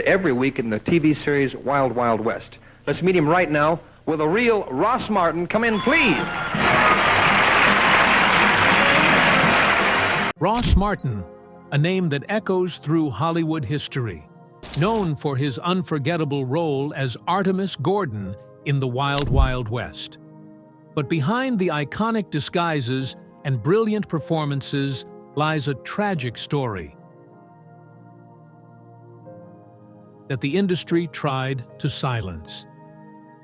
every week in the TV series Wild Wild West. Let's meet him right now. Will the real Ross Martin come in, please? Ross Martin, a name that echoes through Hollywood history, known for his unforgettable role as Artemus Gordon in the Wild Wild West. But behind the iconic disguises and brilliant performances lies a tragic story that the industry tried to silence.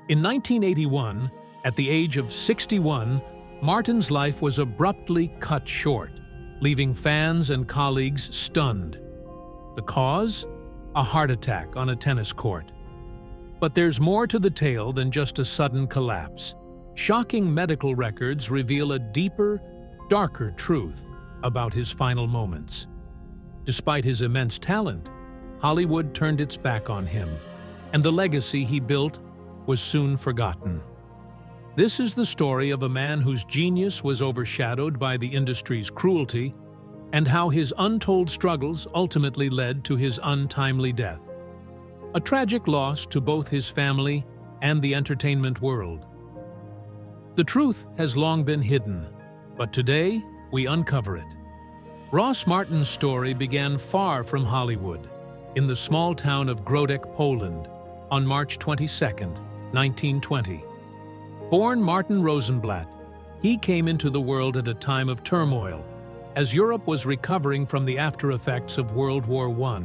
In 1981, at the age of 61, Martin's life was abruptly cut short, leaving fans and colleagues stunned. The cause? A heart attack on a tennis court. But there's more to the tale than just a sudden collapse. Shocking medical records reveal a deeper, darker truth about his final moments. Despite his immense talent, Hollywood turned its back on him, and the legacy he built was soon forgotten. This is the story of a man whose genius was overshadowed by the industry's cruelty, and how his untold struggles ultimately led to his untimely death. A tragic loss to both his family and the entertainment world. The truth has long been hidden, but today we uncover it. Ross Martin's story began far from Hollywood, in the small town of Grodek, Poland, on March 22, 1920. Born Martin Rosenblatt, he came into the world at a time of turmoil, as Europe was recovering from the after-effects of World War I.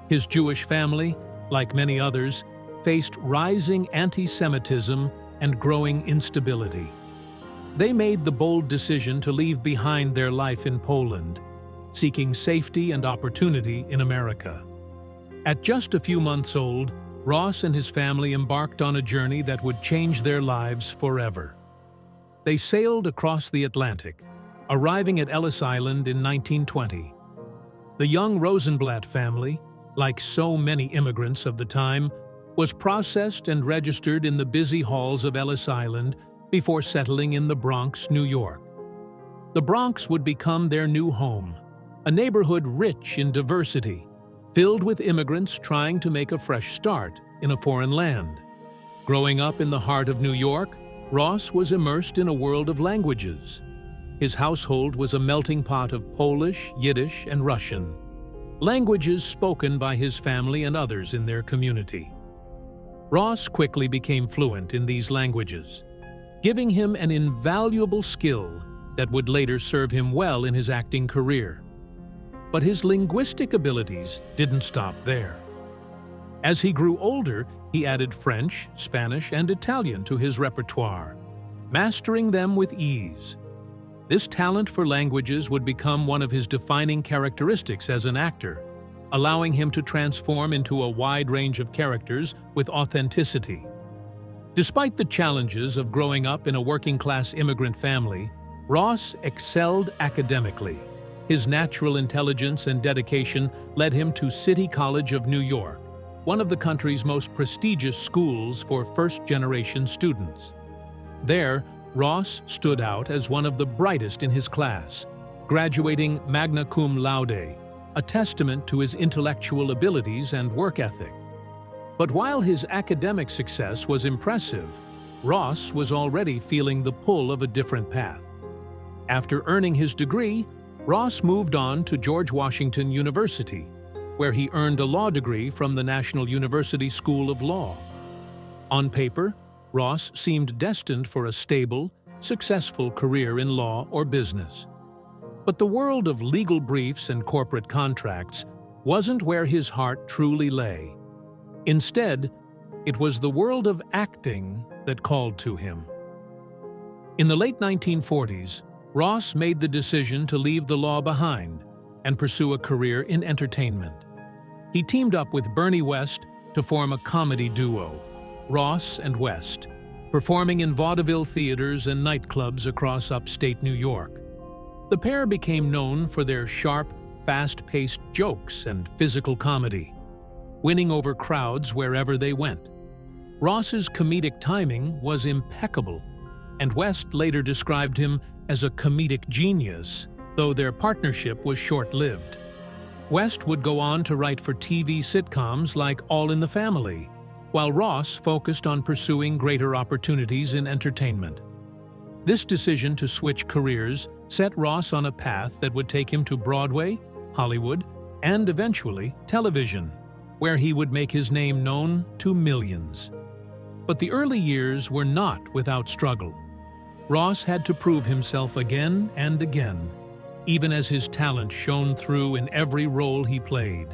His Jewish family, like many others, faced rising anti-Semitism and growing instability. They made the bold decision to leave behind their life in Poland, seeking safety and opportunity in America. At just a few months old, Ross and his family embarked on a journey that would change their lives forever. They sailed across the Atlantic, arriving at Ellis Island in 1920. The young Rosenblatt family, like so many immigrants of the time, was processed and registered in the busy halls of Ellis Island before settling in the Bronx, New York. The Bronx would become their new home, a neighborhood rich in diversity, filled with immigrants trying to make a fresh start in a foreign land. Growing up in the heart of New York, Ross was immersed in a world of languages. His household was a melting pot of Polish, Yiddish, and Russian, languages spoken by his family and others in their community. Ross quickly became fluent in these languages, giving him an invaluable skill that would later serve him well in his acting career. But his linguistic abilities didn't stop there. As he grew older, he added French, Spanish, and Italian to his repertoire, mastering them with ease. This talent for languages would become one of his defining characteristics as an actor, allowing him to transform into a wide range of characters with authenticity. Despite the challenges of growing up in a working-class immigrant family, Ross excelled academically. His natural intelligence and dedication led him to City College of New York, one of the country's most prestigious schools for first-generation students. There, Ross stood out as one of the brightest in his class, graduating magna cum laude, a testament to his intellectual abilities and work ethic. But while his academic success was impressive, Ross was already feeling the pull of a different path. After earning his degree, Ross moved on to George Washington University, where he earned a law degree from the National University School of Law. On paper, Ross seemed destined for a stable, successful career in law or business. But the world of legal briefs and corporate contracts wasn't where his heart truly lay. Instead, it was the world of acting that called to him. In the late 1940s, Ross made the decision to leave the law behind and pursue a career in entertainment. He teamed up with Bernie West to form a comedy duo, Ross and West, performing in vaudeville theaters and nightclubs across upstate New York. The pair became known for their sharp, fast-paced jokes and physical comedy, winning over crowds wherever they went. Ross's comedic timing was impeccable, and West later described him as a comedic genius, though their partnership was short-lived. West would go on to write for TV sitcoms like All in the Family, while Ross focused on pursuing greater opportunities in entertainment. This decision to switch careers set Ross on a path that would take him to Broadway, Hollywood, and eventually television, where he would make his name known to millions. But the early years were not without struggle. Ross had to prove himself again and again, even as his talent shone through in every role he played.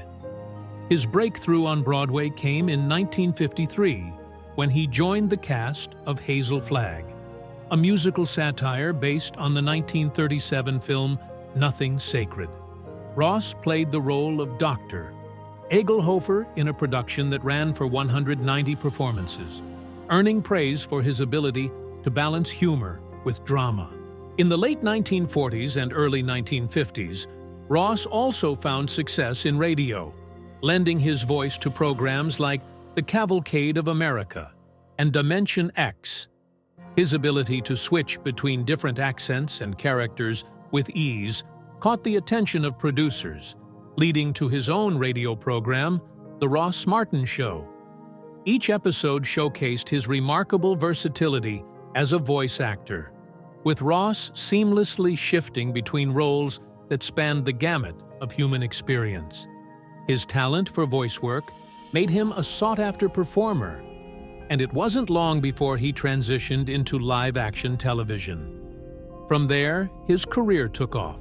His breakthrough on Broadway came in 1953 when he joined the cast of Hazel Flagg, a musical satire based on the 1937 film Nothing Sacred. Ross played the role of Dr. Egelhofer in a production that ran for 190 performances, earning praise for his ability to balance humor with drama. In the late 1940s and early 1950s, Ross also found success in radio, lending his voice to programs like The Cavalcade of America and Dimension X. His ability to switch between different accents and characters with ease caught the attention of producers, leading to his own radio program, The Ross Martin Show. Each episode showcased his remarkable versatility as a voice actor, with Ross seamlessly shifting between roles that spanned the gamut of human experience. His talent for voice work made him a sought-after performer, and it wasn't long before he transitioned into live-action television. From there, his career took off.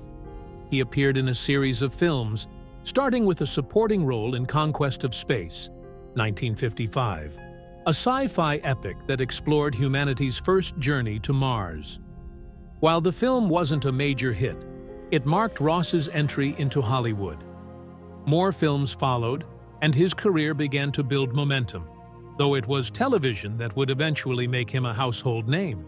He appeared in a series of films, starting with a supporting role in Conquest of Space, 1955, a sci-fi epic that explored humanity's first journey to Mars. While the film wasn't a major hit, it marked Ross's entry into Hollywood. More films followed, and his career began to build momentum, though it was television that would eventually make him a household name.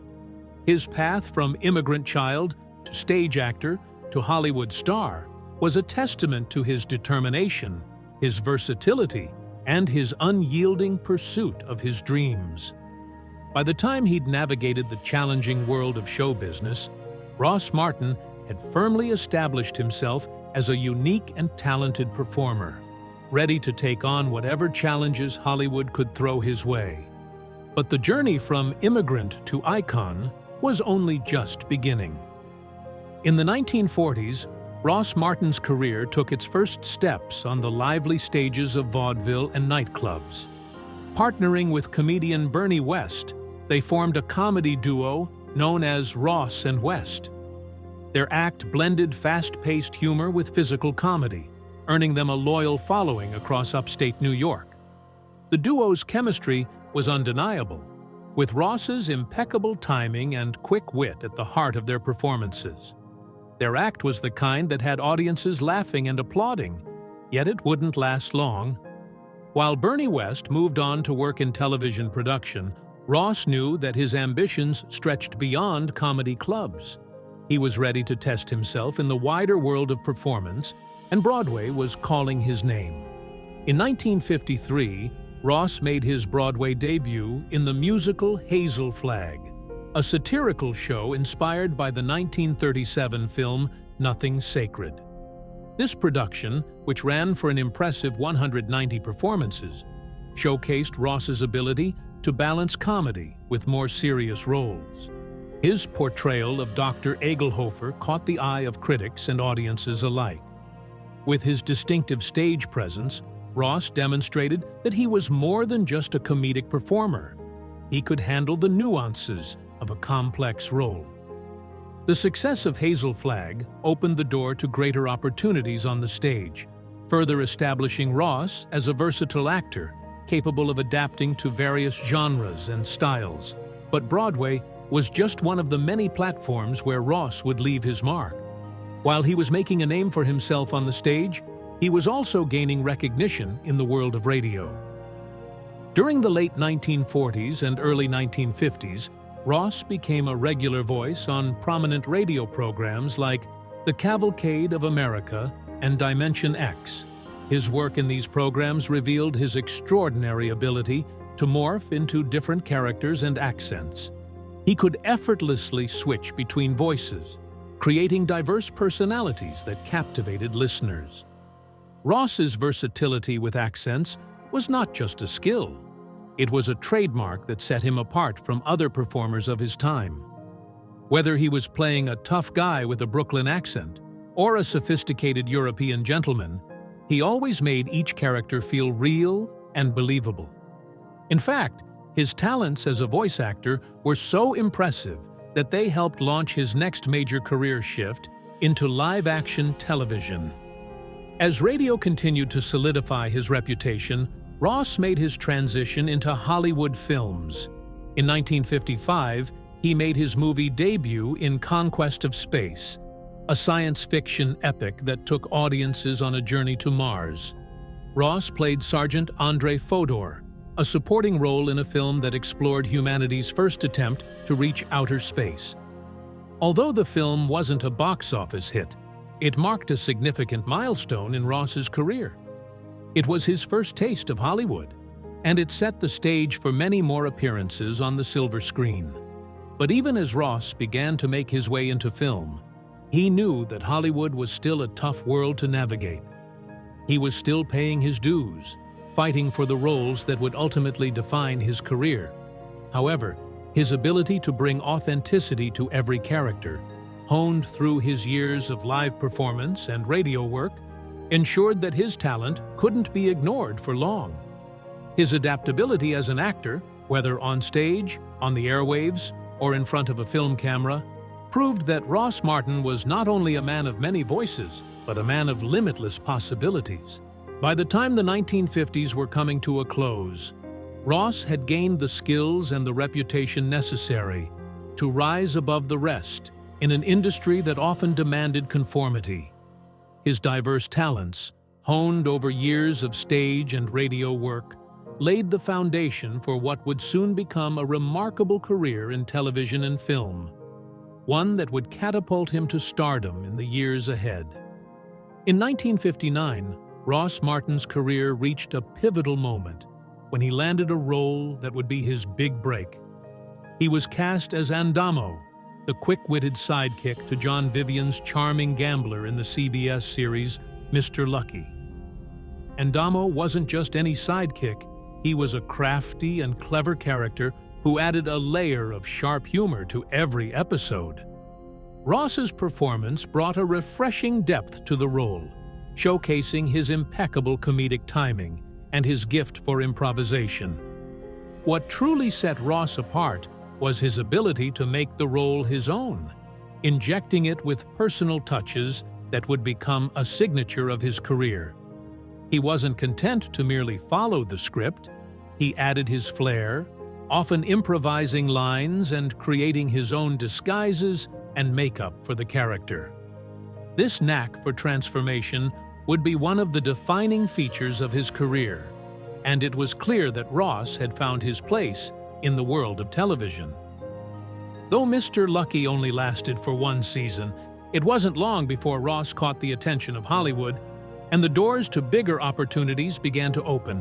His path from immigrant child to stage actor to Hollywood star was a testament to his determination, his versatility, and his unyielding pursuit of his dreams. By the time he'd navigated the challenging world of show business, Ross Martin had firmly established himself as a unique and talented performer, ready to take on whatever challenges Hollywood could throw his way. But the journey from immigrant to icon was only just beginning. In the 1940s, Ross Martin's career took its first steps on the lively stages of vaudeville and nightclubs. Partnering with comedian Bernie West, they formed a comedy duo known as Ross and West. Their act blended fast-paced humor with physical comedy, earning them a loyal following across upstate New York. The duo's chemistry was undeniable, with Ross's impeccable timing and quick wit at the heart of their performances. Their act was the kind that had audiences laughing and applauding, yet it wouldn't last long. While Bernie West moved on to work in television production, Ross knew that his ambitions stretched beyond comedy clubs. He was ready to test himself in the wider world of performance, and Broadway was calling his name. In 1953, Ross made his Broadway debut in the musical Hazel Flagg, a satirical show inspired by the 1937 film Nothing Sacred. This production, which ran for an impressive 190 performances, showcased Ross's ability to balance comedy with more serious roles. His portrayal of Dr. Egelhofer caught the eye of critics and audiences alike. With his distinctive stage presence, Ross demonstrated that he was more than just a comedic performer. He could handle the nuances of a complex role. The success of Hazel Flagg opened the door to greater opportunities on the stage, further establishing Ross as a versatile actor capable of adapting to various genres and styles. But Broadway was just one of the many platforms where Ross would leave his mark. While he was making a name for himself on the stage, he was also gaining recognition in the world of radio. During the late 1940s and early 1950s, Ross became a regular voice on prominent radio programs like The Cavalcade of America and Dimension X. His work in these programs revealed his extraordinary ability to morph into different characters and accents. He could effortlessly switch between voices, creating diverse personalities that captivated listeners. Ross's versatility with accents was not just a skill. It was a trademark that set him apart from other performers of his time. Whether he was playing a tough guy with a Brooklyn accent or a sophisticated European gentleman, he always made each character feel real and believable. In fact, his talents as a voice actor were so impressive that they helped launch his next major career shift into live-action television. As radio continued to solidify his reputation, Ross made his transition into Hollywood films. In 1955, he made his movie debut in Conquest of Space, a science fiction epic that took audiences on a journey to Mars. Ross played Sergeant Andrei Fodor, a supporting role in a film that explored humanity's first attempt to reach outer space. Although the film wasn't a box office hit, it marked a significant milestone in Ross's career. It was his first taste of Hollywood, and it set the stage for many more appearances on the silver screen. But even as Ross began to make his way into film, he knew that Hollywood was still a tough world to navigate. He was still paying his dues, fighting for the roles that would ultimately define his career. However, his ability to bring authenticity to every character, honed through his years of live performance and radio work, ensured that his talent couldn't be ignored for long. His adaptability as an actor, whether on stage, on the airwaves, or in front of a film camera, proved that Ross Martin was not only a man of many voices, but a man of limitless possibilities. By the time the 1950s were coming to a close, Ross had gained the skills and the reputation necessary to rise above the rest in an industry that often demanded conformity. His diverse talents, honed over years of stage and radio work, laid the foundation for what would soon become a remarkable career in television and film, one that would catapult him to stardom in the years ahead. In 1959, Ross Martin's career reached a pivotal moment when he landed a role that would be his big break. He was cast as Andamo, the quick-witted sidekick to John Vivian's charming gambler in the CBS series Mr. Lucky. Andamo wasn't just any sidekick, he was a crafty and clever character who added a layer of sharp humor to every episode. Ross's performance brought a refreshing depth to the role, showcasing his impeccable comedic timing and his gift for improvisation. What truly set Ross apart was his ability to make the role his own, injecting it with personal touches that would become a signature of his career. He wasn't content to merely follow the script. He added his flair, often improvising lines and creating his own disguises and makeup for the character. This knack for transformation would be one of the defining features of his career, and it was clear that Ross had found his place in the world of television. Though Mr. Lucky only lasted for one season, it wasn't long before Ross caught the attention of Hollywood, and the doors to bigger opportunities began to open.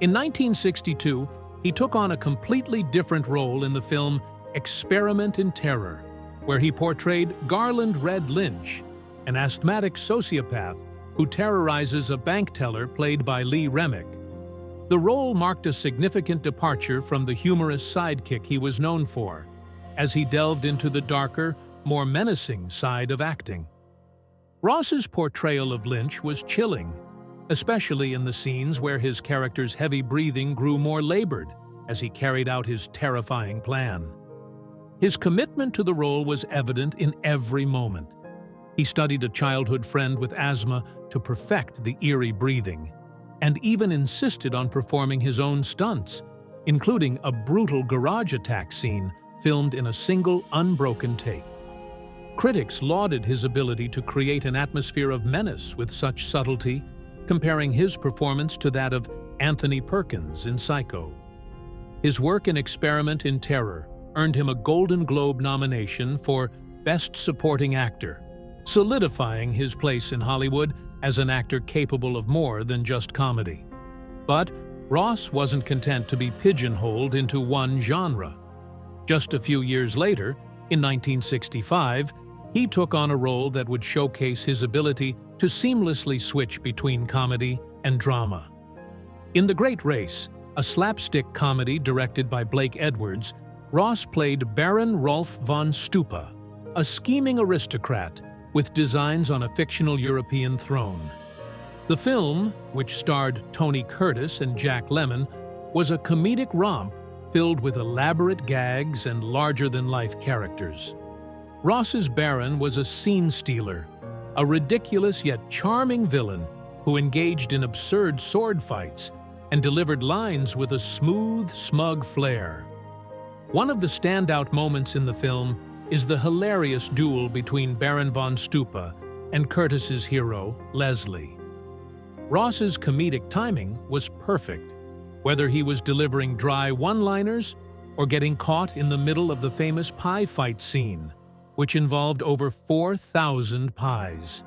In 1962, he took on a completely different role in the film Experiment in Terror, where he portrayed Garland Red Lynch, an asthmatic sociopath who terrorizes a bank teller played by Lee Remick. The role marked a significant departure from the humorous sidekick he was known for, as he delved into the darker, more menacing side of acting. Ross's portrayal of Lynch was chilling, especially in the scenes where his character's heavy breathing grew more labored as he carried out his terrifying plan. His commitment to the role was evident in every moment. He studied a childhood friend with asthma to perfect the eerie breathing, and even insisted on performing his own stunts, including a brutal garage attack scene filmed in a single unbroken take. Critics lauded his ability to create an atmosphere of menace with such subtlety, comparing his performance to that of Anthony Perkins in Psycho. His work in Experiment in Terror earned him a Golden Globe nomination for Best Supporting Actor, solidifying his place in Hollywood as an actor capable of more than just comedy. But Ross wasn't content to be pigeonholed into one genre. Just a few years later, in 1965, he took on a role that would showcase his ability to seamlessly switch between comedy and drama. In The Great Race, a slapstick comedy directed by Blake Edwards, Ross played Baron Rolf von Stupa, a scheming aristocrat with designs on a fictional European throne. The film, which starred Tony Curtis and Jack Lemmon, was a comedic romp filled with elaborate gags and larger-than-life characters. Ross's Baron was a scene stealer, a ridiculous yet charming villain who engaged in absurd sword fights and delivered lines with a smooth, smug flair. One of the standout moments in the film is the hilarious duel between Baron von Stupa and Curtis's hero, Leslie. Ross's comedic timing was perfect, whether he was delivering dry one-liners or getting caught in the middle of the famous pie fight scene, which involved over 4,000 pies.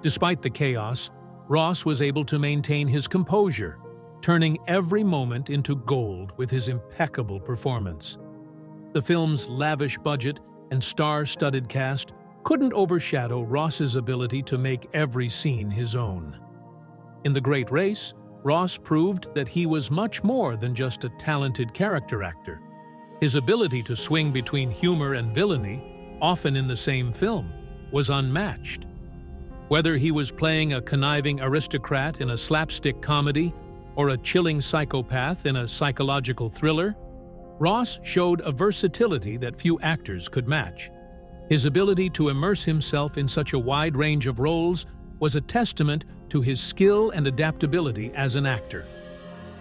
Despite the chaos, Ross was able to maintain his composure, turning every moment into gold with his impeccable performance. The film's lavish budget and star-studded cast couldn't overshadow Ross's ability to make every scene his own. In The Great Race, Ross proved that he was much more than just a talented character actor. His ability to swing between humor and villainy, often in the same film, was unmatched. Whether he was playing a conniving aristocrat in a slapstick comedy or a chilling psychopath in a psychological thriller, Ross showed a versatility that few actors could match. His ability to immerse himself in such a wide range of roles was a testament to his skill and adaptability as an actor.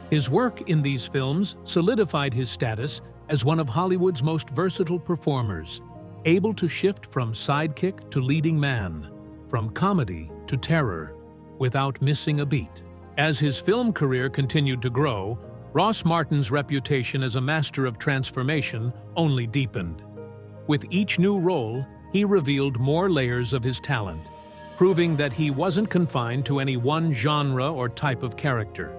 His work in these films solidified his status as one of Hollywood's most versatile performers, able to shift from sidekick to leading man, from comedy to terror, without missing a beat. As his film career continued to grow, Ross Martin's reputation as a master of transformation only deepened. With each new role, he revealed more layers of his talent, proving that he wasn't confined to any one genre or type of character.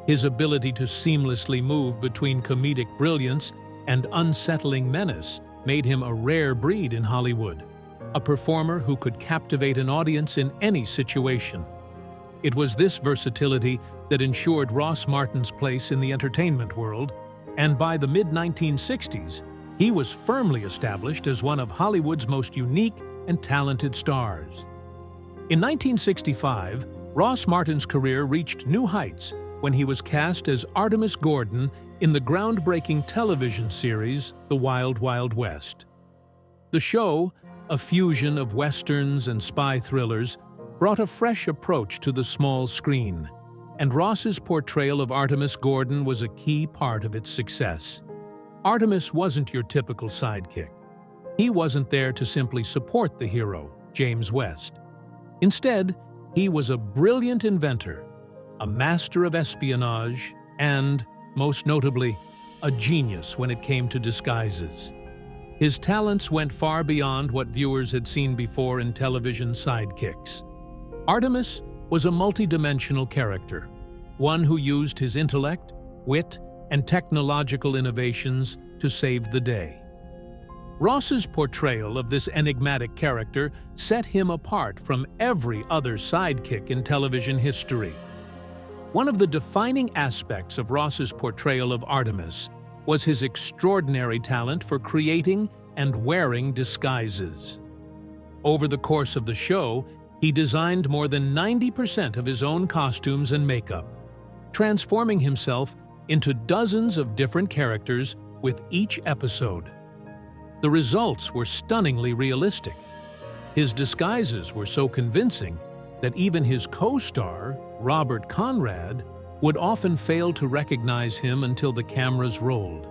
His ability to seamlessly move between comedic brilliance and unsettling menace made him a rare breed in Hollywood, a performer who could captivate an audience in any situation. It was this versatility that ensured Ross Martin's place in the entertainment world, and by the mid-1960s, he was firmly established as one of Hollywood's most unique and talented stars. In 1965, Ross Martin's career reached new heights when he was cast as Artemis Gordon in the groundbreaking television series The Wild Wild West. The show, a fusion of westerns and spy thrillers, brought a fresh approach to the small screen, and Ross's portrayal of Artemis Gordon was a key part of its success. Artemis wasn't your typical sidekick. He wasn't there to simply support the hero, James West. Instead, he was a brilliant inventor, a master of espionage, and, most notably, a genius when it came to disguises. His talents went far beyond what viewers had seen before in television sidekicks. Artemis was a multidimensional character, one who used his intellect, wit, and technological innovations to save the day. Ross's portrayal of this enigmatic character set him apart from every other sidekick in television history. One of the defining aspects of Ross's portrayal of Artemis was his extraordinary talent for creating and wearing disguises. Over the course of the show, he designed more than 90% of his own costumes and makeup, transforming himself into dozens of different characters with each episode. The results were stunningly realistic. His disguises were so convincing that even his co-star, Robert Conrad, would often fail to recognize him until the cameras rolled.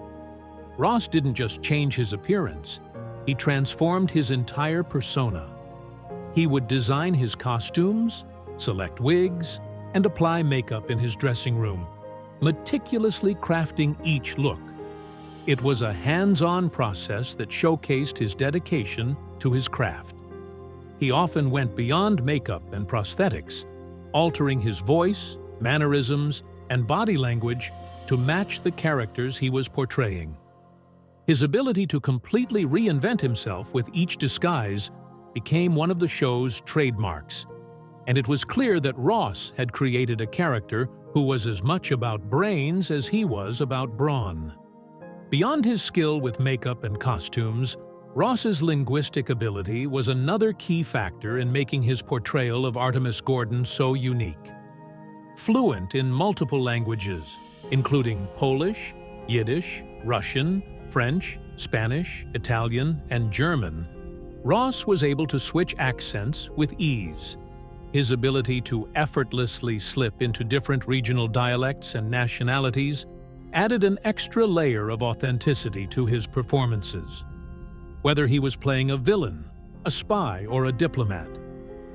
Ross didn't just change his appearance, he transformed his entire persona. He would design his costumes, select wigs, and apply makeup in his dressing room, meticulously crafting each look. It was a hands-on process that showcased his dedication to his craft. He often went beyond makeup and prosthetics, altering his voice, mannerisms, and body language to match the characters he was portraying. His ability to completely reinvent himself with each disguise became one of the show's trademarks, and it was clear that Ross had created a character who was as much about brains as he was about brawn. Beyond his skill with makeup and costumes, Ross's linguistic ability was another key factor in making his portrayal of Artemis Gordon so unique. Fluent in multiple languages, including Polish, Yiddish, Russian, French, Spanish, Italian, and German, Ross was able to switch accents with ease. His ability to effortlessly slip into different regional dialects and nationalities added an extra layer of authenticity to his performances. Whether he was playing a villain, a spy, or a diplomat,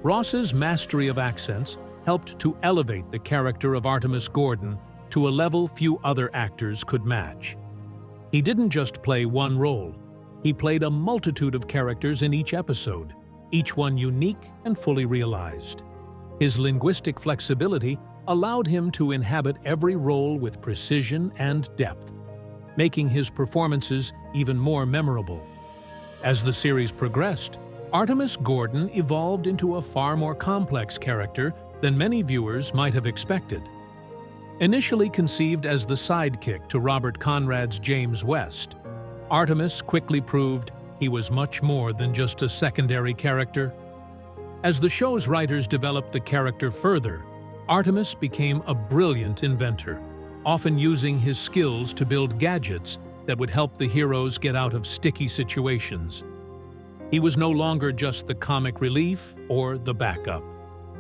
Ross's mastery of accents helped to elevate the character of Artemis Gordon to a level few other actors could match. He didn't just play one role, he played a multitude of characters in each episode, each one unique and fully realized. His linguistic flexibility allowed him to inhabit every role with precision and depth, making his performances even more memorable. As the series progressed, Artemis Gordon evolved into a far more complex character than many viewers might have expected. Initially conceived as the sidekick to Robert Conrad's James West, Artemis quickly proved he was much more than just a secondary character. As the show's writers developed the character further, Artemis became a brilliant inventor, often using his skills to build gadgets that would help the heroes get out of sticky situations. He was no longer just the comic relief or the backup.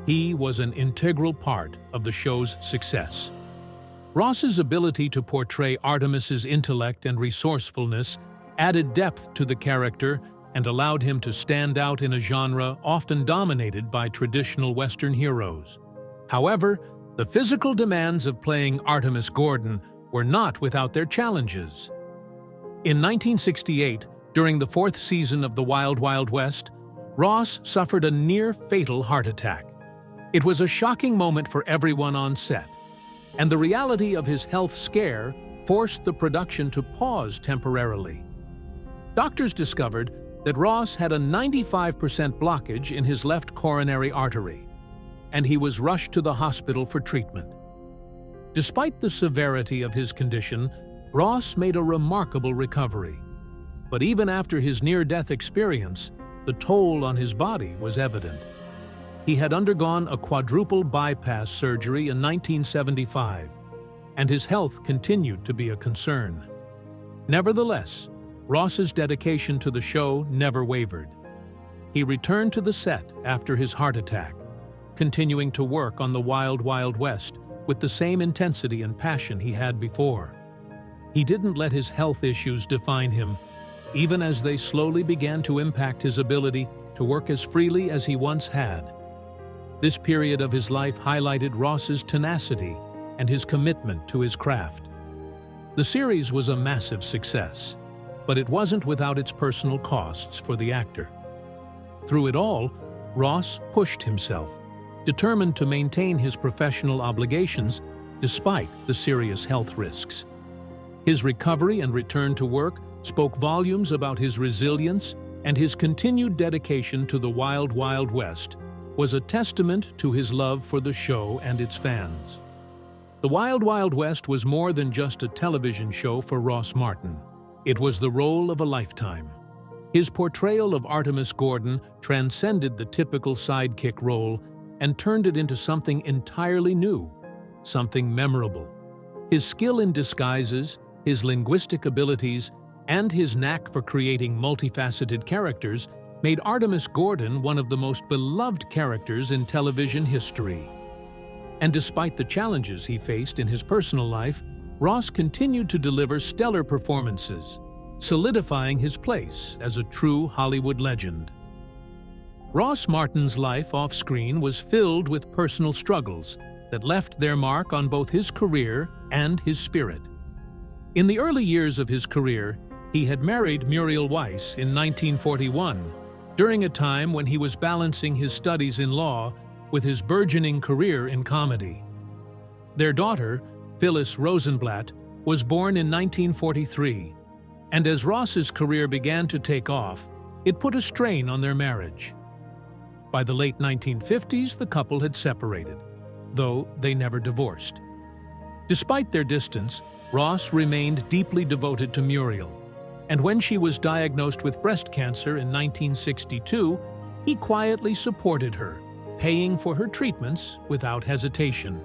He was an integral part of the show's success. Ross's ability to portray Artemis's intellect and resourcefulness added depth to the character and allowed him to stand out in a genre often dominated by traditional Western heroes. However, the physical demands of playing Artemis Gordon were not without their challenges. In 1968, during the 4th season of The Wild Wild West, Ross suffered a near-fatal heart attack. It was a shocking moment for everyone on set, and the reality of his health scare forced the production to pause temporarily. Doctors discovered that Ross had a 95% blockage in his left coronary artery, and he was rushed to the hospital for treatment. Despite the severity of his condition, Ross made a remarkable recovery. But even after his near-death experience, the toll on his body was evident. He had undergone a quadruple bypass surgery in 1975, and his health continued to be a concern. Nevertheless, Ross's dedication to the show never wavered. He returned to the set after his heart attack, continuing to work on The Wild Wild West with the same intensity and passion he had before. He didn't let his health issues define him, even as they slowly began to impact his ability to work as freely as he once had. This period of his life highlighted Ross's tenacity and his commitment to his craft. The series was a massive success, but it wasn't without its personal costs for the actor. Through it all, Ross pushed himself, determined to maintain his professional obligations despite the serious health risks. His recovery and return to work spoke volumes about his resilience, and his continued dedication to the Wild Wild West was a testament to his love for the show and its fans. The Wild Wild West was more than just a television show for Ross Martin. It was the role of a lifetime. His portrayal of Artemis Gordon transcended the typical sidekick role and turned it into something entirely new, something memorable. His skill in disguises, his linguistic abilities, and his knack for creating multifaceted characters made Artemis Gordon one of the most beloved characters in television history. And despite the challenges he faced in his personal life, Ross continued to deliver stellar performances, solidifying his place as a true Hollywood legend. Ross Martin's life off-screen was filled with personal struggles that left their mark on both his career and his spirit. In the early years of his career, he had married Muriel Weiss in 1941, during a time when he was balancing his studies in law with his burgeoning career in comedy. Their daughter, Phyllis Rosenblatt, was born in 1943, and as Ross's career began to take off, it put a strain on their marriage. By the late 1950s, the couple had separated, though they never divorced. Despite their distance, Ross remained deeply devoted to Muriel, and when she was diagnosed with breast cancer in 1962, he quietly supported her, paying for her treatments without hesitation.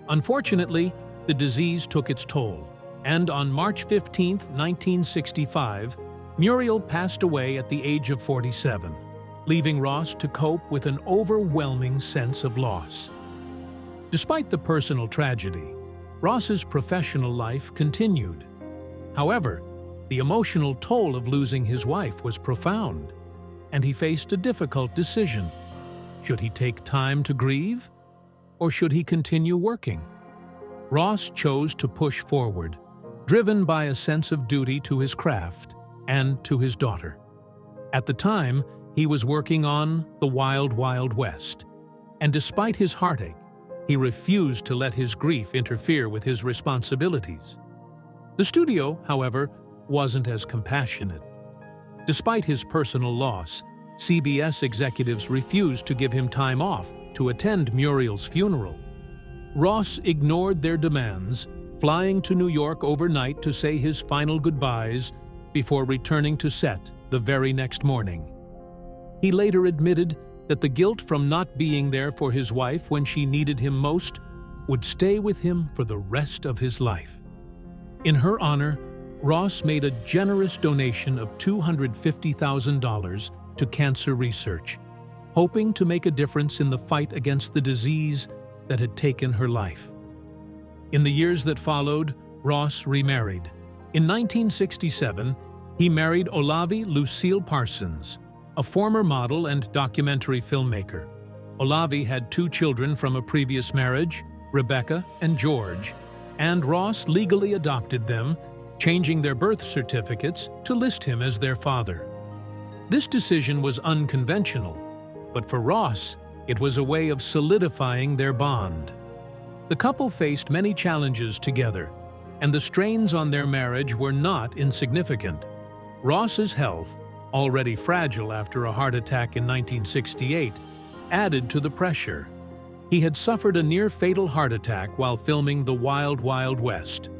Unfortunately, the disease took its toll, and on March 15, 1965, Muriel passed away at the age of 47, leaving Ross to cope with an overwhelming sense of loss. Despite the personal tragedy, Ross's professional life continued. However, the emotional toll of losing his wife was profound, and he faced a difficult decision. Should he take time to grieve, or should he continue working? Ross chose to push forward, driven by a sense of duty to his craft and to his daughter. At the time, he was working on The Wild Wild West, and despite his heartache, he refused to let his grief interfere with his responsibilities. The studio, however, wasn't as compassionate. Despite his personal loss, CBS executives refused to give him time off to attend Muriel's funeral. Ross ignored their demands, flying to New York overnight to say his final goodbyes before returning to set the very next morning. He later admitted that the guilt from not being there for his wife when she needed him most would stay with him for the rest of his life. In her honor, Ross made a generous donation of $250,000 to cancer research, hoping to make a difference in the fight against the disease that had taken her life. In the years that followed, Ross remarried. In 1967, he married Olavi Lucille Parsons, a former model and documentary filmmaker. Olavi had 2 children from a previous marriage, Rebecca and George, and Ross legally adopted them, changing their birth certificates to list him as their father. This decision was unconventional, but for Ross, it was a way of solidifying their bond. The couple faced many challenges together, and the strains on their marriage were not insignificant. Ross's health, already fragile after a heart attack in 1968, added to the pressure. He had suffered a near-fatal heart attack while filming The Wild Wild West,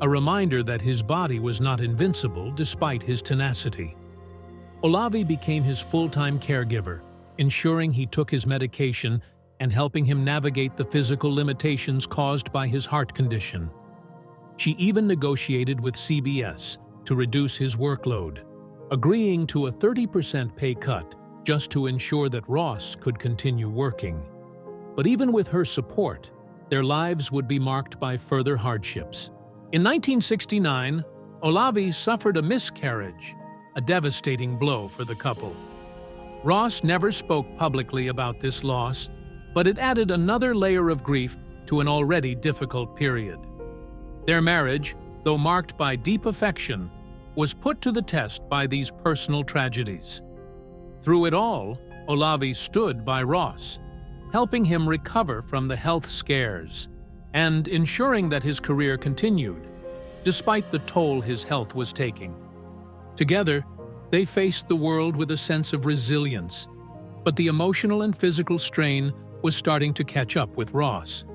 a reminder that his body was not invincible despite his tenacity. Olavi became his full-time caregiver, ensuring he took his medication and helping him navigate the physical limitations caused by his heart condition. She even negotiated with CBS to reduce his workload, agreeing to a 30% pay cut just to ensure that Ross could continue working. But even with her support, their lives would be marked by further hardships. In 1969, Olavi suffered a miscarriage, a devastating blow for the couple. Ross never spoke publicly about this loss, but it added another layer of grief to an already difficult period. Their marriage, though marked by deep affection, was put to the test by these personal tragedies. Through it all, Olavi stood by Ross, helping him recover from the health scares and ensuring that his career continued, despite the toll his health was taking. Together, they faced the world with a sense of resilience, but the emotional and physical strain was starting to catch up with Ross.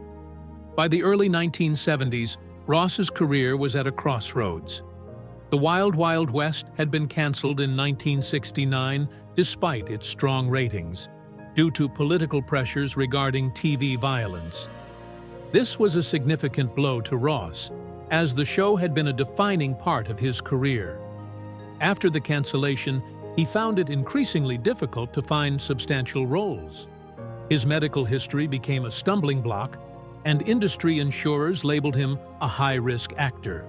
By the early 1970s, Ross's career was at a crossroads. The Wild Wild West had been canceled in 1969 despite its strong ratings, due to political pressures regarding TV violence. This was a significant blow to Ross, as the show had been a defining part of his career. After the cancellation, he found it increasingly difficult to find substantial roles. His medical history became a stumbling block, and industry insurers labeled him a high-risk actor.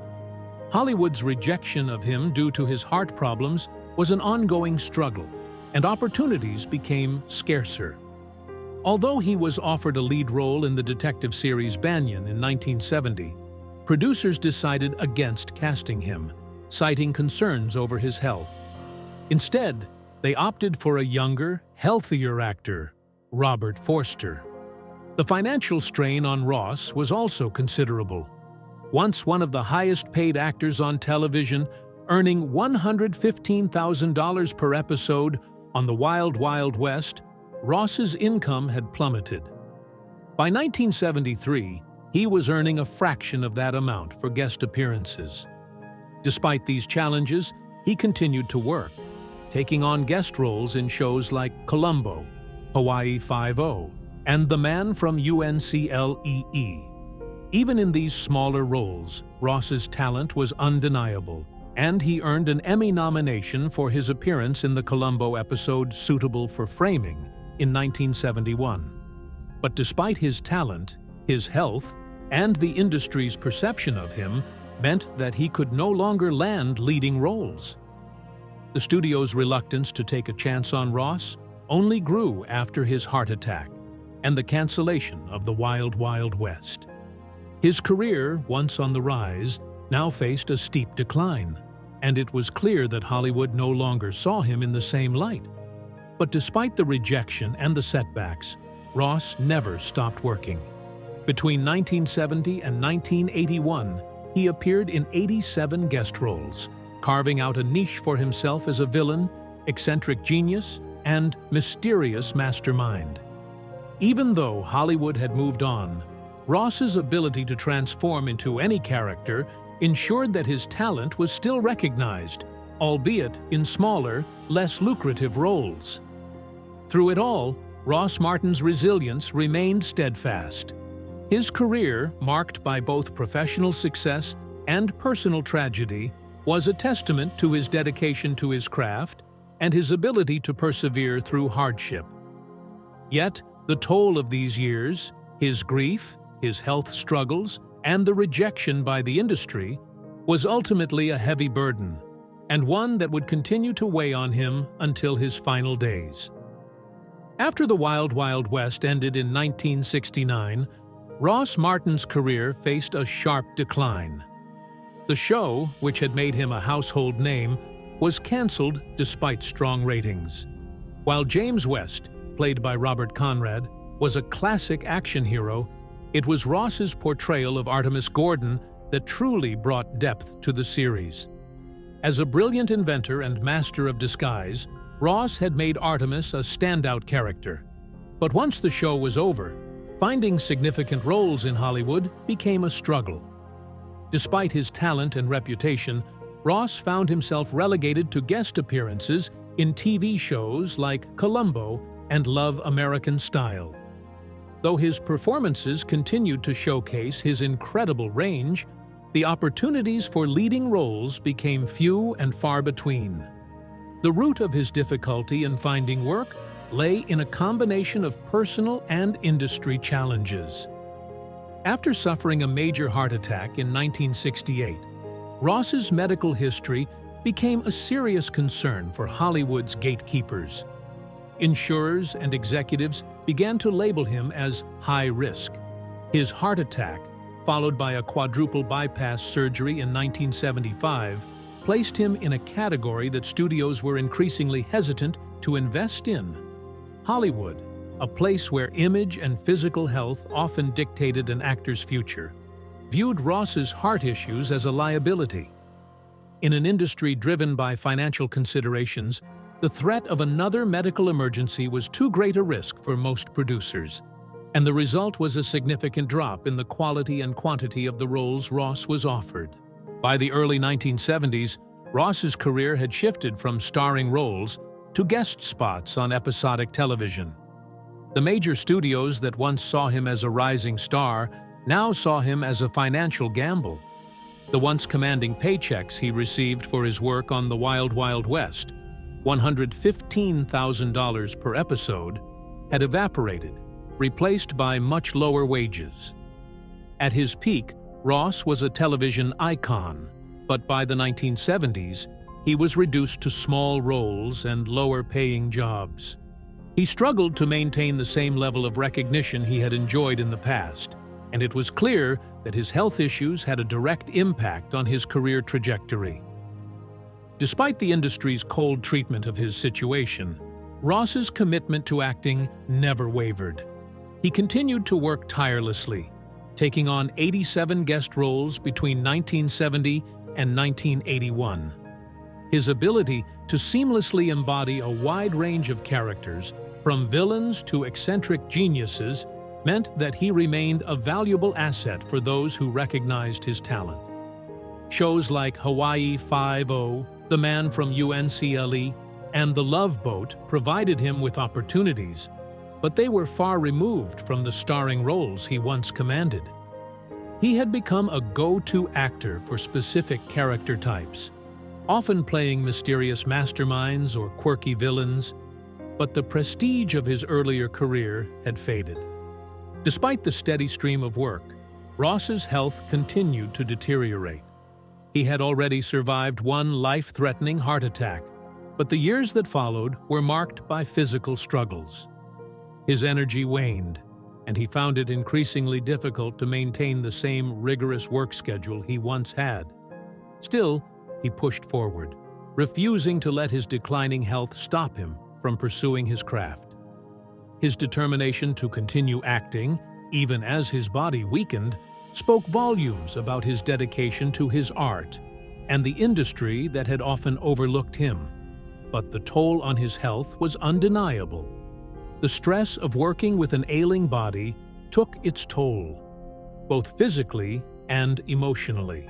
Hollywood's rejection of him due to his heart problems was an ongoing struggle, and opportunities became scarcer. Although he was offered a lead role in the detective series Banyan in 1970, producers decided against casting him, citing concerns over his health. Instead, they opted for a younger, healthier actor, Robert Forster. The financial strain on Ross was also considerable. Once one of the highest-paid actors on television, earning $115,000 per episode on The Wild Wild West, Ross's income had plummeted. By 1973, he was earning a fraction of that amount for guest appearances. Despite these challenges, he continued to work, taking on guest roles in shows like Columbo, Hawaii Five-0, and The Man from UNCLEE. Even in these smaller roles, Ross's talent was undeniable, and he earned an Emmy nomination for his appearance in the Columbo episode Suitable for Framing in 1971. But despite his talent, his health, and the industry's perception of him meant that he could no longer land leading roles. The studio's reluctance to take a chance on Ross only grew after his heart attack and the cancellation of the Wild Wild West. His career, once on the rise, now faced a steep decline, and it was clear that Hollywood no longer saw him in the same light. But despite the rejection and the setbacks, Ross never stopped working. Between 1970 and 1981, he appeared in 87 guest roles, carving out a niche for himself as a villain, eccentric genius, and mysterious mastermind. Even though Hollywood had moved on, Ross's ability to transform into any character ensured that his talent was still recognized, albeit in smaller, less lucrative roles. Through it all, Ross Martin's resilience remained steadfast. His career, marked by both professional success and personal tragedy, was a testament to his dedication to his craft and his ability to persevere through hardship. Yet, the toll of these years, his grief, his health struggles, and the rejection by the industry, was ultimately a heavy burden, and one that would continue to weigh on him until his final days. After the Wild Wild West ended in 1969, Ross Martin's career faced a sharp decline. The show, which had made him a household name, was canceled despite strong ratings. While James West, played by Robert Conrad, was a classic action hero, it was Ross's portrayal of Artemis Gordon that truly brought depth to the series. As a brilliant inventor and master of disguise, Ross had made Artemis a standout character. But once the show was over, finding significant roles in Hollywood became a struggle. Despite his talent and reputation, Ross found himself relegated to guest appearances in TV shows like Columbo and Love American Style. Though his performances continued to showcase his incredible range, the opportunities for leading roles became few and far between. The root of his difficulty in finding work lay in a combination of personal and industry challenges. After suffering a major heart attack in 1968, Ross's medical history became a serious concern for Hollywood's gatekeepers. Insurers and executives began to label him as high risk. His heart attack, followed by a quadruple bypass surgery in 1975, placed him in a category that studios were increasingly hesitant to invest in. Hollywood, a place where image and physical health often dictated an actor's future, viewed Ross's heart issues as a liability. In an industry driven by financial considerations, the threat of another medical emergency was too great a risk for most producers, and the result was a significant drop in the quality and quantity of the roles Ross was offered. By the early 1970s, Ross's career had shifted from starring roles to guest spots on episodic television. The major studios that once saw him as a rising star now saw him as a financial gamble. The once commanding paychecks he received for his work on The Wild Wild West, $115,000 per episode, had evaporated, replaced by much lower wages. At his peak, Ross was a television icon, but by the 1970s, he was reduced to small roles and lower-paying jobs. He struggled to maintain the same level of recognition he had enjoyed in the past, and it was clear that his health issues had a direct impact on his career trajectory. Despite the industry's cold treatment of his situation, Ross's commitment to acting never wavered. He continued to work tirelessly, taking on 87 guest roles between 1970 and 1981. His ability to seamlessly embody a wide range of characters From villains to eccentric geniuses meant that he remained a valuable asset for those who recognized his talent. Shows like Hawaii Five-0, The Man from UNCLE, and The Love Boat provided him with opportunities, but they were far removed from the starring roles he once commanded. He had become a go-to actor for specific character types, often playing mysterious masterminds or quirky villains, but the prestige of his earlier career had faded. Despite the steady stream of work, Ross's health continued to deteriorate. He had already survived one life-threatening heart attack, but the years that followed were marked by physical struggles. His energy waned, and he found it increasingly difficult to maintain the same rigorous work schedule he once had. Still, he pushed forward, refusing to let his declining health stop him from pursuing his craft. His determination to continue acting, even as his body weakened, spoke volumes about his dedication to his art and the industry that had often overlooked him. But the toll on his health was undeniable. The stress of working with an ailing body took its toll, both physically and emotionally.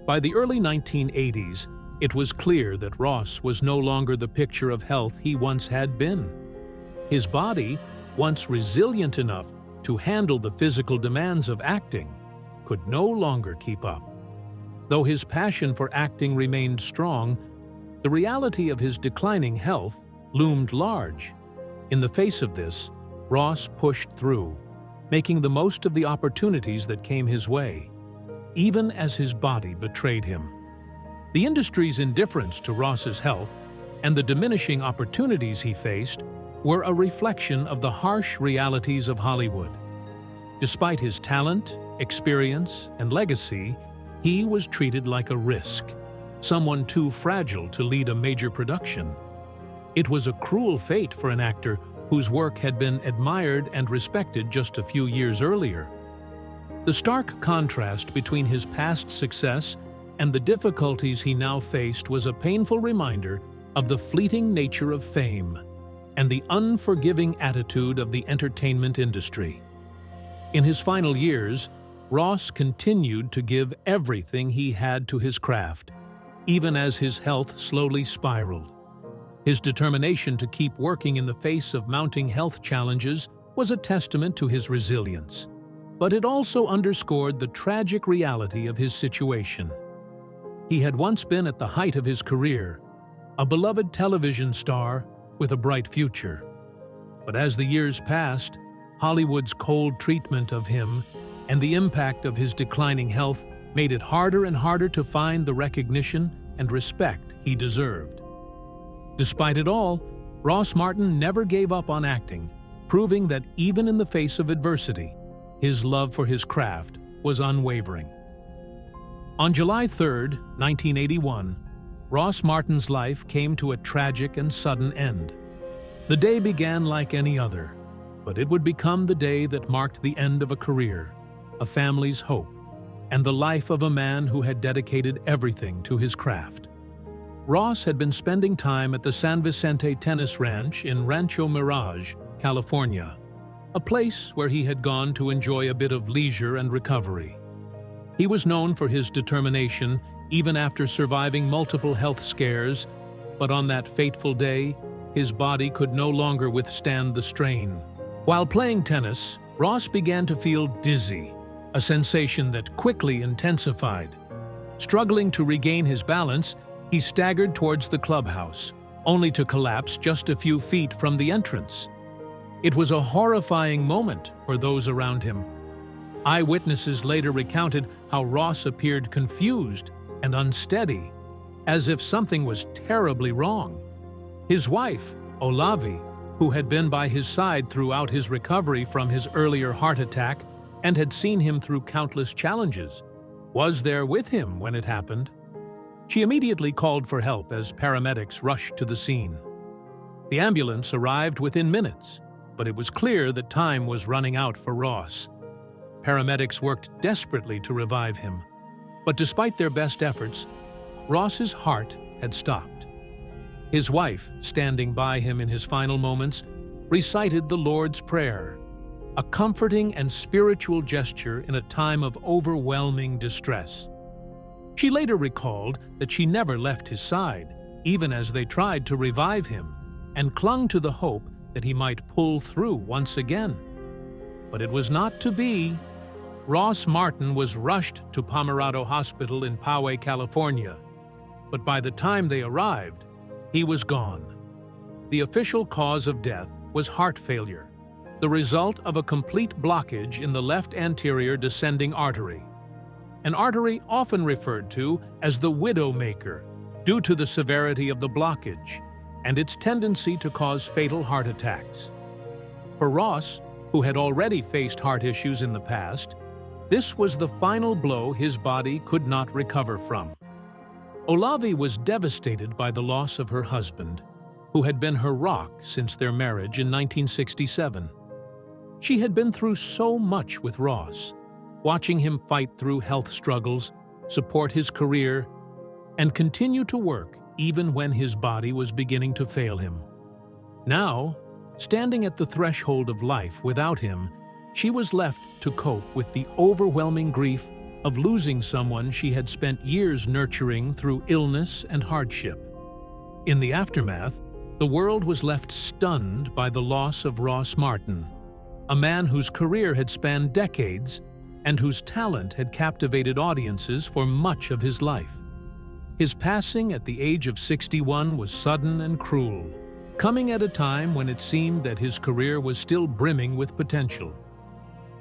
By the early 1980s, it was clear that Ross was no longer the picture of health he once had been. His body, once resilient enough to handle the physical demands of acting, could no longer keep up. Though his passion for acting remained strong, the reality of his declining health loomed large. In the face of this, Ross pushed through, making the most of the opportunities that came his way, even as his body betrayed him. The industry's indifference to Ross's health and the diminishing opportunities he faced were a reflection of the harsh realities of Hollywood. Despite his talent, experience, and legacy, he was treated like a risk, someone too fragile to lead a major production. It was a cruel fate for an actor whose work had been admired and respected just a few years earlier. The stark contrast between his past success and the difficulties he now faced was a painful reminder of the fleeting nature of fame and the unforgiving attitude of the entertainment industry. In his final years, Ross continued to give everything he had to his craft, even as his health slowly spiraled. His determination to keep working in the face of mounting health challenges was a testament to his resilience, but it also underscored the tragic reality of his situation. He had once been at the height of his career, a beloved television star with a bright future. But as the years passed, Hollywood's cold treatment of him and the impact of his declining health made it harder and harder to find the recognition and respect he deserved. Despite it all, Ross Martin never gave up on acting, proving that even in the face of adversity, his love for his craft was unwavering. On July 3, 1981, Ross Martin's life came to a tragic and sudden end. The day began like any other, but it would become the day that marked the end of a career, a family's hope, and the life of a man who had dedicated everything to his craft. Ross had been spending time at the San Vicente Tennis Ranch in Rancho Mirage, California, a place where he had gone to enjoy a bit of leisure and recovery. He was known for his determination even after surviving multiple health scares, but on that fateful day, his body could no longer withstand the strain. While playing tennis, Ross began to feel dizzy, a sensation that quickly intensified. Struggling to regain his balance, he staggered towards the clubhouse, only to collapse just a few feet from the entrance. It was a horrifying moment for those around him. Eyewitnesses later recounted how Ross appeared confused and unsteady, as if something was terribly wrong. His wife, Olavi, who had been by his side throughout his recovery from his earlier heart attack and had seen him through countless challenges, was there with him when it happened. She immediately called for help as paramedics rushed to the scene. The ambulance arrived within minutes, but it was clear that time was running out for Ross. Paramedics worked desperately to revive him, but despite their best efforts, Ross's heart had stopped. His wife, standing by him in his final moments, recited the Lord's Prayer, a comforting and spiritual gesture in a time of overwhelming distress. She later recalled that she never left his side, even as they tried to revive him, and clung to the hope that he might pull through once again. But it was not to be. Ross Martin was rushed to Pomerado Hospital in Poway, California, but by the time they arrived, he was gone. The official cause of death was heart failure, the result of a complete blockage in the left anterior descending artery, an artery often referred to as the widowmaker due to the severity of the blockage and its tendency to cause fatal heart attacks. For Ross, who had already faced heart issues in the past, this was the final blow his body could not recover from. Olavi was devastated by the loss of her husband, who had been her rock since their marriage in 1967. She had been through so much with Ross, watching him fight through health struggles, support his career, and continue to work even when his body was beginning to fail him. Now, standing at the threshold of life without him, she was left to cope with the overwhelming grief of losing someone she had spent years nurturing through illness and hardship. In the aftermath, the world was left stunned by the loss of Ross Martin, a man whose career had spanned decades and whose talent had captivated audiences for much of his life. His passing at the age of 61 was sudden and cruel, coming at a time when it seemed that his career was still brimming with potential.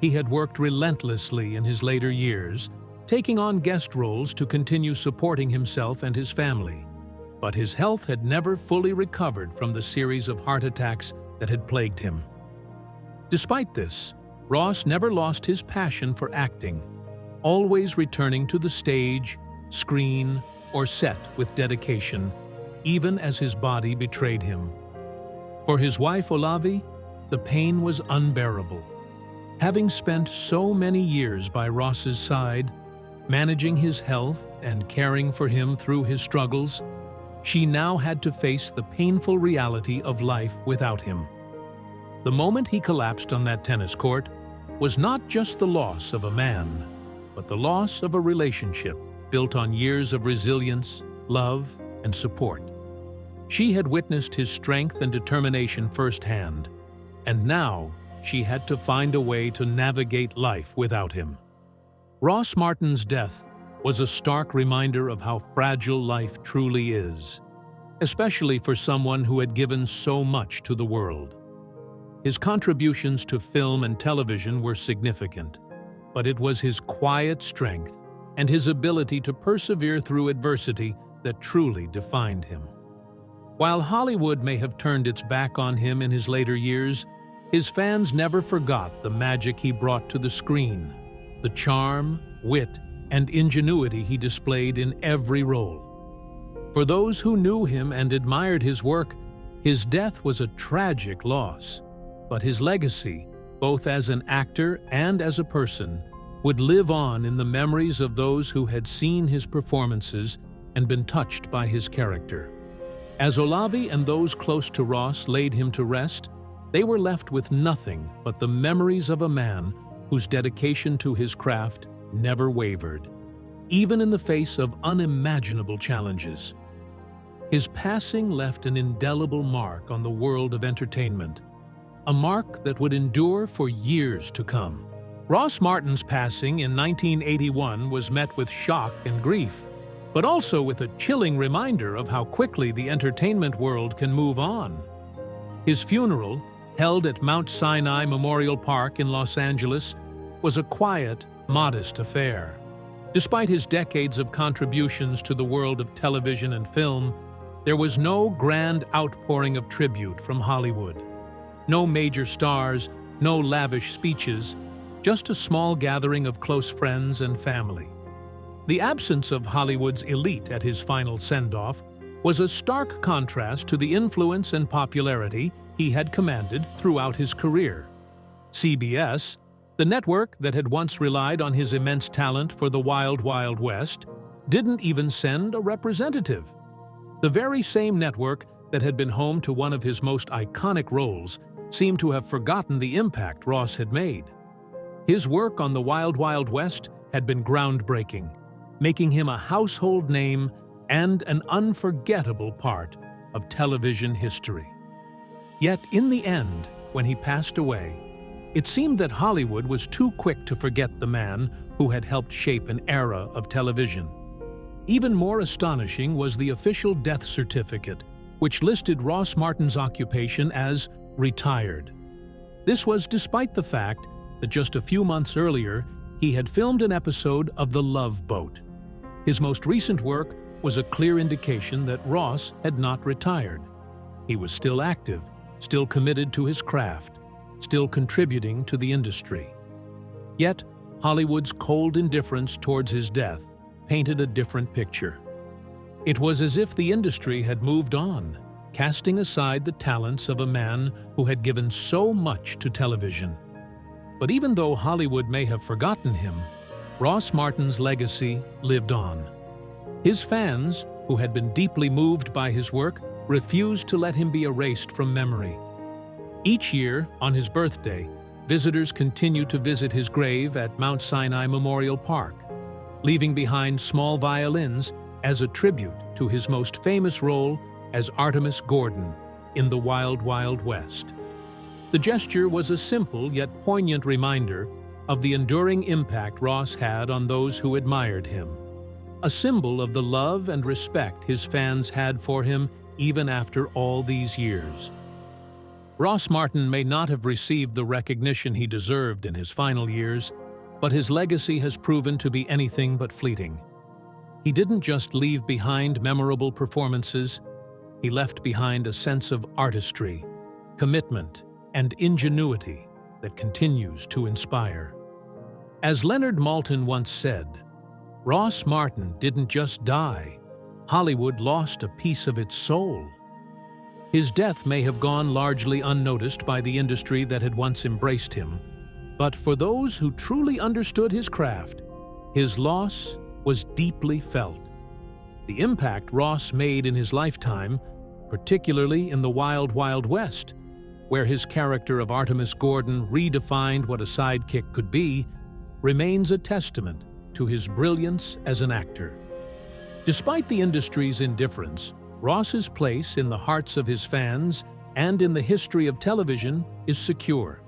He had worked relentlessly in his later years, taking on guest roles to continue supporting himself and his family. But his health had never fully recovered from the series of heart attacks that had plagued him. Despite this, Ross never lost his passion for acting, always returning to the stage, screen, or set with dedication, even as his body betrayed him. For his wife Olavi, the pain was unbearable. Having spent so many years by Ross's side, managing his health and caring for him through his struggles, she now had to face the painful reality of life without him. The moment he collapsed on that tennis court was not just the loss of a man, but the loss of a relationship built on years of resilience, love, and support. She had witnessed his strength and determination firsthand, and now she had to find a way to navigate life without him. Ross Martin's death was a stark reminder of how fragile life truly is, especially for someone who had given so much to the world. His contributions to film and television were significant, but it was his quiet strength and his ability to persevere through adversity that truly defined him. While Hollywood may have turned its back on him in his later years, his fans never forgot the magic he brought to the screen, the charm, wit, and ingenuity he displayed in every role. For those who knew him and admired his work, his death was a tragic loss, but his legacy, both as an actor and as a person, would live on in the memories of those who had seen his performances and been touched by his character. As Olavi and those close to Ross laid him to rest, they were left with nothing but the memories of a man whose dedication to his craft never wavered, even in the face of unimaginable challenges. His passing left an indelible mark on the world of entertainment, a mark that would endure for years to come. Ross Martin's passing in 1981 was met with shock and grief, but also with a chilling reminder of how quickly the entertainment world can move on. His funeral, held at Mount Sinai Memorial Park in Los Angeles, was a quiet, modest affair. Despite his decades of contributions to the world of television and film, there was no grand outpouring of tribute from Hollywood. No major stars, no lavish speeches, just a small gathering of close friends and family. The absence of Hollywood's elite at his final send-off was a stark contrast to the influence and popularity he had commanded throughout his career. CBS, the network that had once relied on his immense talent for the Wild Wild West, didn't even send a representative. The very same network that had been home to one of his most iconic roles seemed to have forgotten the impact Ross had made. His work on the Wild Wild West had been groundbreaking, making him a household name and an unforgettable part of television history. Yet in the end, when he passed away, it seemed that Hollywood was too quick to forget the man who had helped shape an era of television. Even more astonishing was the official death certificate, which listed Ross Martin's occupation as retired. This was despite the fact that just a few months earlier, he had filmed an episode of The Love Boat. His most recent work was a clear indication that Ross had not retired. He was still active, still committed to his craft, still contributing to the industry. Yet, Hollywood's cold indifference towards his death painted a different picture. It was as if the industry had moved on, casting aside the talents of a man who had given so much to television. But even though Hollywood may have forgotten him, Ross Martin's legacy lived on. His fans, who had been deeply moved by his work, refused to let him be erased from memory. Each year, on his birthday, visitors continue to visit his grave at Mount Sinai Memorial Park, leaving behind small violins as a tribute to his most famous role as Artemis Gordon in The Wild Wild West. The gesture was a simple yet poignant reminder of the enduring impact Ross had on those who admired him, a symbol of the love and respect his fans had for him even after all these years. Ross Martin may not have received the recognition he deserved in his final years, but his legacy has proven to be anything but fleeting. He didn't just leave behind memorable performances, he left behind a sense of artistry, commitment, and ingenuity that continues to inspire. As Leonard Maltin once said, Ross Martin didn't just die, Hollywood lost a piece of its soul. His death may have gone largely unnoticed by the industry that had once embraced him, but for those who truly understood his craft, his loss was deeply felt. The impact Ross made in his lifetime, particularly in The Wild Wild West, where his character of Artemis Gordon redefined what a sidekick could be, remains a testament to his brilliance as an actor. Despite the industry's indifference, Ross's place in the hearts of his fans and in the history of television is secure.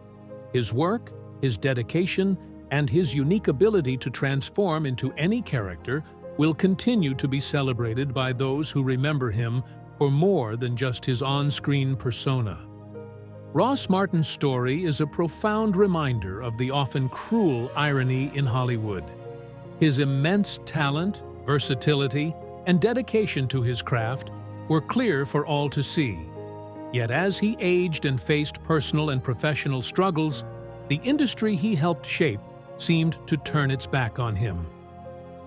His work, his dedication, and his unique ability to transform into any character will continue to be celebrated by those who remember him for more than just his on-screen persona. Ross Martin's story is a profound reminder of the often cruel irony in Hollywood. His immense talent, versatility, and dedication to his craft were clear for all to see. Yet as he aged and faced personal and professional struggles, the industry he helped shape seemed to turn its back on him.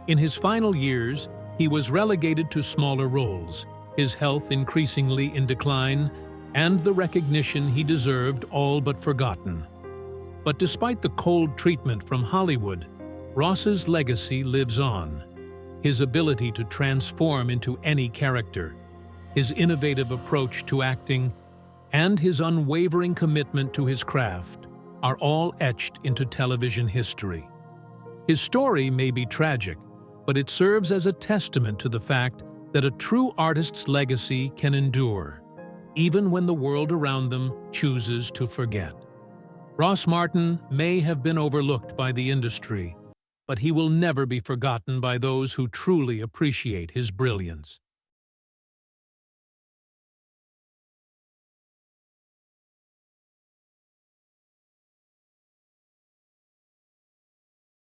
In his final years, he was relegated to smaller roles, his health increasingly in decline, and the recognition he deserved all but forgotten. But despite the cold treatment from Hollywood, Ross's legacy lives on. His ability to transform into any character, his innovative approach to acting, and his unwavering commitment to his craft are all etched into television history. His story may be tragic, but it serves as a testament to the fact that a true artist's legacy can endure, even when the world around them chooses to forget. Ross Martin may have been overlooked by the industry, but he will never be forgotten by those who truly appreciate his brilliance.